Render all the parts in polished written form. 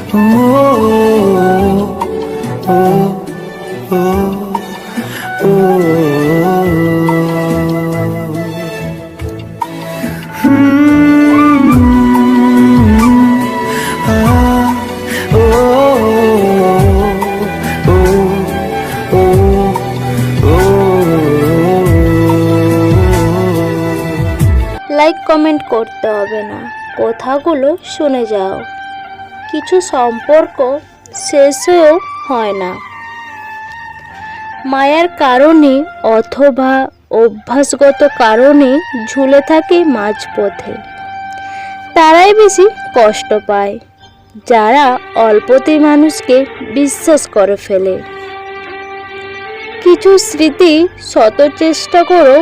Like comment করতে হবে না, কথাগুলো শুনে যাও। কিছু সম্পর্ক শেষ হয়েও হয় না মায়ার কারণে অথবা অভ্যাসগত কারণে ঝুলে থাকে মাঝপথে। তারাই বেশি কষ্ট পায় যারা অল্পতেই মানুষকে বিশ্বাস করে ফেলে। কিছু স্মৃতি শত চেষ্টা করেও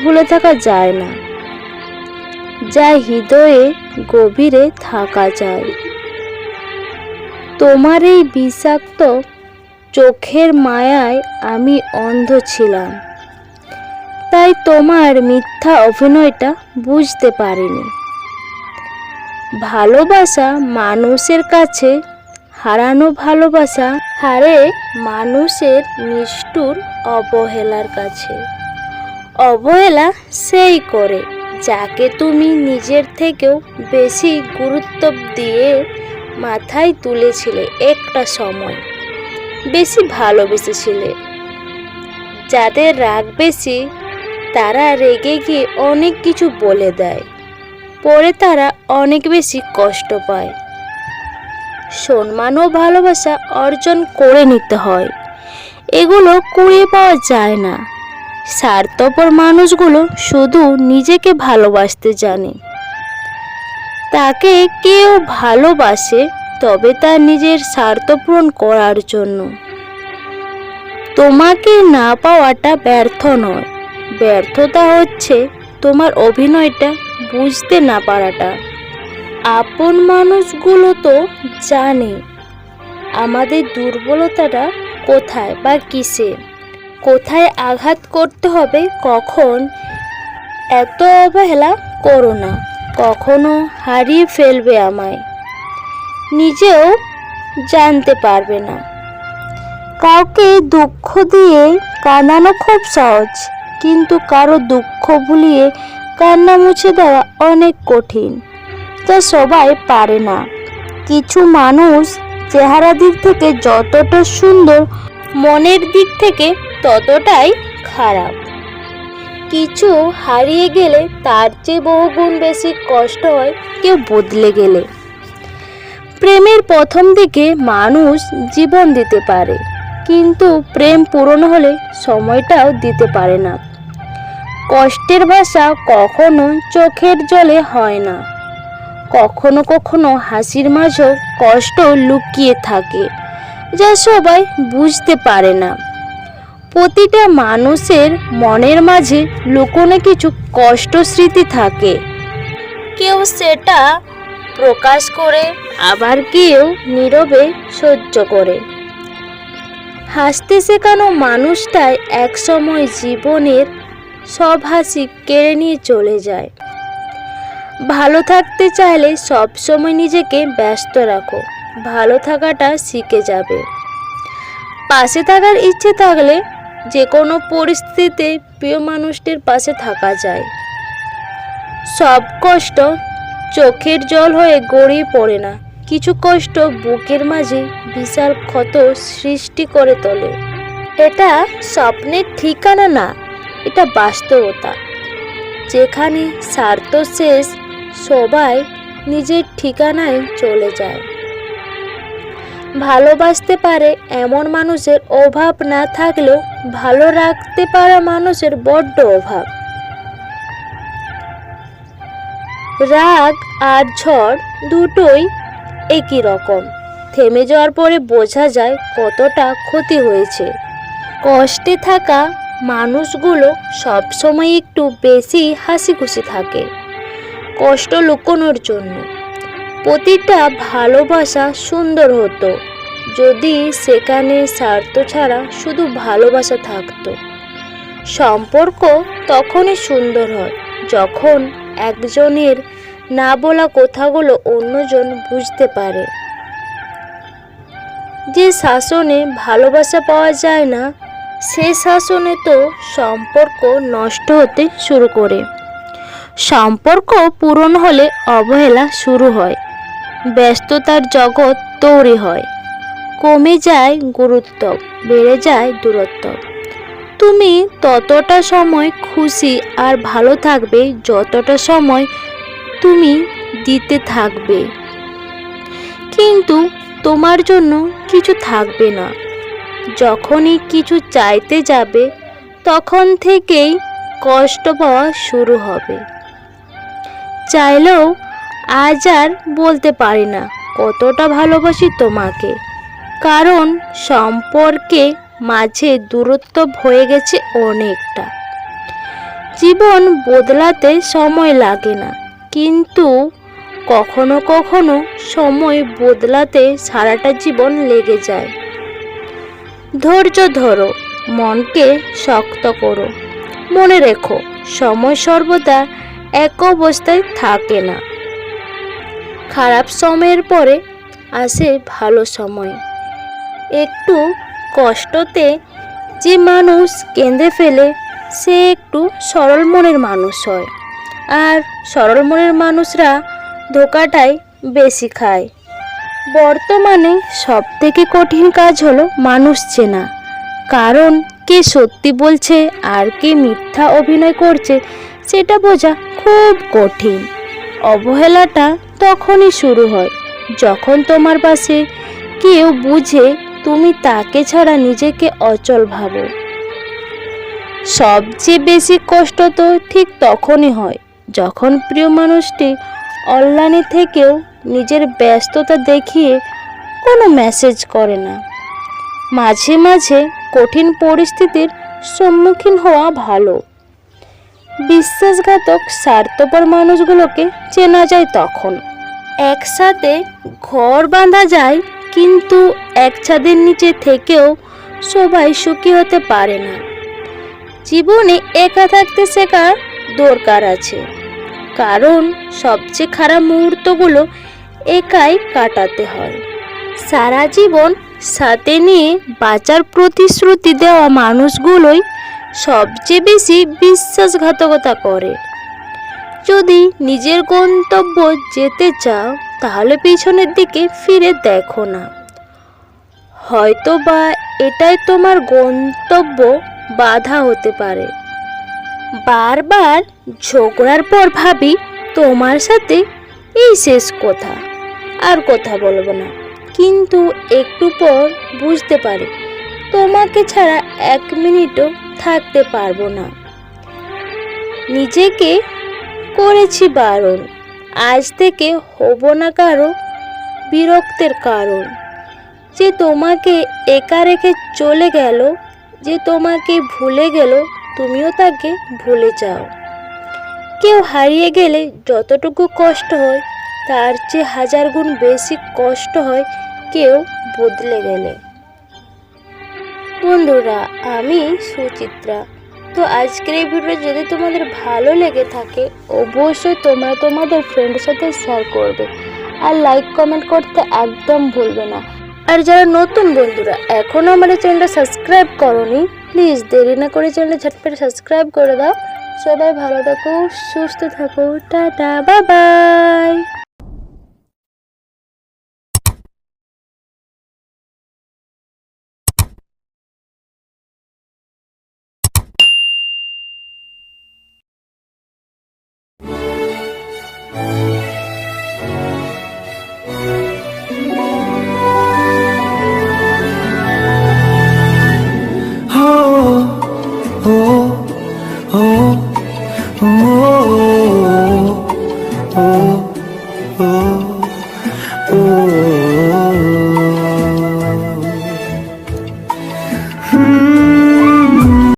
ভুলে থাকা যায় না, যা হৃদয়ে গভীরে থাকা যায়। তোমার এই বিষাক্ত চোখের মায়ায় আমি অন্ধ ছিলাম, তাই তোমার মিথ্যা অভিনয়টা বুঝতে পারিনি। ভালোবাসা মানুষের কাছে, হারানো ভালোবাসা হারে মানুষের নিষ্ঠুর অবহেলার কাছে। অবহেলা সেই করে যাকে তুমি নিজের থেকেও বেশি গুরুত্ব দিয়ে মাথায় তুলেছিলে, একটা সময় বেশি ভালোবেসেছিলে। যাদের রাগ বেশি তারা রেগে গিয়ে অনেক কিছু বলে দেয়, পরে তারা অনেক বেশি কষ্ট পায়। সম্মান ও ভালোবাসা অর্জন করে নিতে হয়, এগুলো কুড়িয়ে পাওয়া যায় না। স্বার্থপর মানুষগুলো শুধু নিজেকে ভালোবাসতে জানে। তাকে কেউ ভালোবাসে তবে তার নিজের স্বার্থ পূরণ করার জন্য। তোমাকে না পাওয়াটা ব্যর্থ নয়, ব্যর্থতা হচ্ছে তোমার অভিনয়টা বুঝতে না পারাটা। আপন মানুষগুলো তো জানে আমাদের দুর্বলতাটা কোথায় বা কিসে, কোথায় আঘাত করতে হবে। কখন এত অবহেলা করো না, কখনো হারিয়ে ফেলবে আমায়, নিজেও জানতে পারবে না। কাউকে দুঃখ দিয়ে কাঁদানো খুব সহজ, কিন্তু কারো দুঃখ ভুলিয়ে কান্না মুছে দেওয়া অনেক কঠিন, যা সবাই পারে না। কিছু মানুষ চেহারা দিক থেকে যতটা সুন্দর, মনের দিক থেকে ততটাই খারাপ। কিছু হারিয়ে গেলে তার চেয়ে বহুগুণ বেশি কষ্ট হয় কেউ বদলে গেলে। প্রেমের প্রথম দিকে মানুষ জীবন দিতে পারে, কিন্তু প্রেম পূরণ হলে সময়টাও দিতে পারে না। কষ্টের ভাষা কখনো চোখের জলে হয় না, কখনো কখনো হাসির মাঝেও কষ্ট লুকিয়ে থাকে, যা সবাই বুঝতে পারে না। প্রতিটা মানুষের মনের মাঝে লুকোনো কিছু কষ্ট স্মৃতি থাকে, কেউ সেটা প্রকাশ করে, আবার কেউ নীরবে সহ্য করে। হাসতে শেখানো মানুষটাই একসময় জীবনের সব হাসি কেড়ে নিয়ে চলে যায়। ভালো থাকতে চাইলে সবসময় নিজেকে ব্যস্ত রাখো, ভালো থাকাটা শিখে যাবে। পাশে থাকার ইচ্ছে থাকলে যে কোনো পরিস্থিতিতে প্রিয় মানুষটির পাশে থাকা যায়। সব কষ্ট চোখের জল হয়ে গড়িয়ে পড়ে না, কিছু কষ্ট বুকের মাঝে বিশাল ক্ষত সৃষ্টি করে তোলে। এটা স্বপ্নের ঠিকানা না, এটা বাস্তবতা, যেখানে স্বার্থ শেষ, সবাই নিজের ঠিকানায় চলে যায়। ভালোবাসতে পারে এমন মানুষের অভাব না থাকলেও ভালো রাখতে পারা মানুষের বড্ড অভাব। রাগ আর ঝড় দুটোই একই রকম, থেমে যাওয়ার পরে বোঝা যায় কতটা ক্ষতি হয়েছে। কষ্টে থাকা মানুষগুলো সবসময় একটু বেশি হাসি খুশি থাকে, কষ্ট লুকোনোর জন্য। প্রতিটা ভালোবাসা সুন্দর হতো যদি সেখানে স্বার্থ ছাড়া শুধু ভালোবাসা থাকতো। সম্পর্ক তখনই সুন্দর হয় যখন একজনের না বলা কথাগুলো অন্যজন বুঝতে পারে। যে শাসনে ভালোবাসা পাওয়া যায় না, সে শাসনে তো সম্পর্ক নষ্ট হতে শুরু করে। সম্পর্ক পূরণ হলে অবহেলা শুরু হয়, ব্যস্ততার জগৎ তৈরি হয়, কমে যায় গুরুত্ব, বেড়ে যায় দূরত্ব। তুমি ততটা সময় খুশি আর ভালো থাকবে যতটা সময় তুমি দিতে থাকবে, কিন্তু তোমার জন্য কিছু থাকবে না। যখনই কিছু চাইতে যাবে তখন থেকেই কষ্ট পাওয়া শুরু হবে। চাইলেও আজ আর বলতে পারি না কতটা ভালোবাসি তোমাকে, কারণ সম্পর্কে মাঝে দূরত্ব হয়ে গেছে অনেকটা। জীবন বদলাতে সময় লাগে না, কিন্তু কখনো কখনো সময় বদলাতে সারাটা জীবন লেগে যায়। ধৈর্য ধরো, মনকে শক্ত করো, মনে রেখো সময় সর্বদা এক অবস্থায় থাকে না। খারাপ সময়ের পরে আসে ভালো সময়। একটু কষ্টতে যে মানুষ কেঁদে ফেলে সে একটু সরল মনের মানুষ হয়, আর সরল মনের মানুষরা ধোকাটাই বেশি খায়। বর্তমানে সবথেকে কঠিন কাজ হলো মানুষ চেনা, কারণ কে সত্যি বলছে আর কে মিথ্যা অভিনয় করছে সেটা বোঝা খুব কঠিন। অবহেলাটা তখনই শুরু হয় যখন তোমার পাশে কেউ বুঝে তুমি তাকে ছাড়া নিজেকে অচল ভাবো। সবচেয়ে বেশি কষ্ট তো ঠিক তখনই হয় যখন প্রিয় মানুষটি অনলাইনে থেকেও নিজের ব্যস্ততা দেখিয়ে কোনো মেসেজ করে না। মাঝে মাঝে কঠিন পরিস্থিতির সম্মুখীন হওয়া ভালো। বিশ্বাসঘাতক স্বার্থপর মানুষগুলোকে চেনা যায় তখন। একসাথে ঘর বাঁধা যায়, কিন্তু এক ছাদের নিচে থেকেও সবাই সুখী হতে পারে না। জীবনে একা থাকতে শেখার দরকার আছে, কারণ সবচেয়ে খারাপ মুহূর্তগুলো একাই কাটাতে হয়। সারা জীবন সাথে নিয়ে বাঁচার প্রতিশ্রুতি দেওয়া মানুষগুলোই সবচেয়ে বেশি বিশ্বাসঘাতকতা করে। যদি নিজের গন্তব্য যেতে চাও তাহলে পিছনের দিকে ফিরে দেখো না। হয়তো বা এটাই তোমার গন্তব্য বাধা হতে পারে। বারবার ঝগড়ার পর ভাবি তোমার সাথে এই শেষ কথা, আর কথা বলবো না, কিন্তু একটু পর বুঝতে পারি তোমাকে ছাড়া এক মিনিটও থাকতে পারবো না। নিজেকে করেছি বারণ, আজ থেকে হব না কারো বিরক্তের কারণ। যে তোমাকে একা রেখে চলে গেল, যে তোমাকে ভুলে গেল, তুমিও তাকে ভুলে যাও। কেউ হারিয়ে গেলে যতটুকু কষ্ট হয় তার চেয়ে 1000 গুণ বেশি কষ্ট হয় কেউ বদলে গেলে। বন্ধুরা, আমি সুচিত্রা। তো আজকের এই ভিডিও যদি তোমাদের ভালো লেগে থাকে অবশ্যই তোমরা তোমাদের ফ্রেন্ডের সাথে শেয়ার করবে, আর লাইক কমেন্ট করতে একদম ভুলবে না। আর যারা নতুন বন্ধুরা এখনও আমার চ্যানেলটা সাবস্ক্রাইব করোনি, প্লিজ দেরি না করে চ্যানেলটা ঝটপট সাবস্ক্রাইব করে দাও। সবাই ভালো থাকো, সুস্থ থাকো, টাটা, বাই বাই। Oh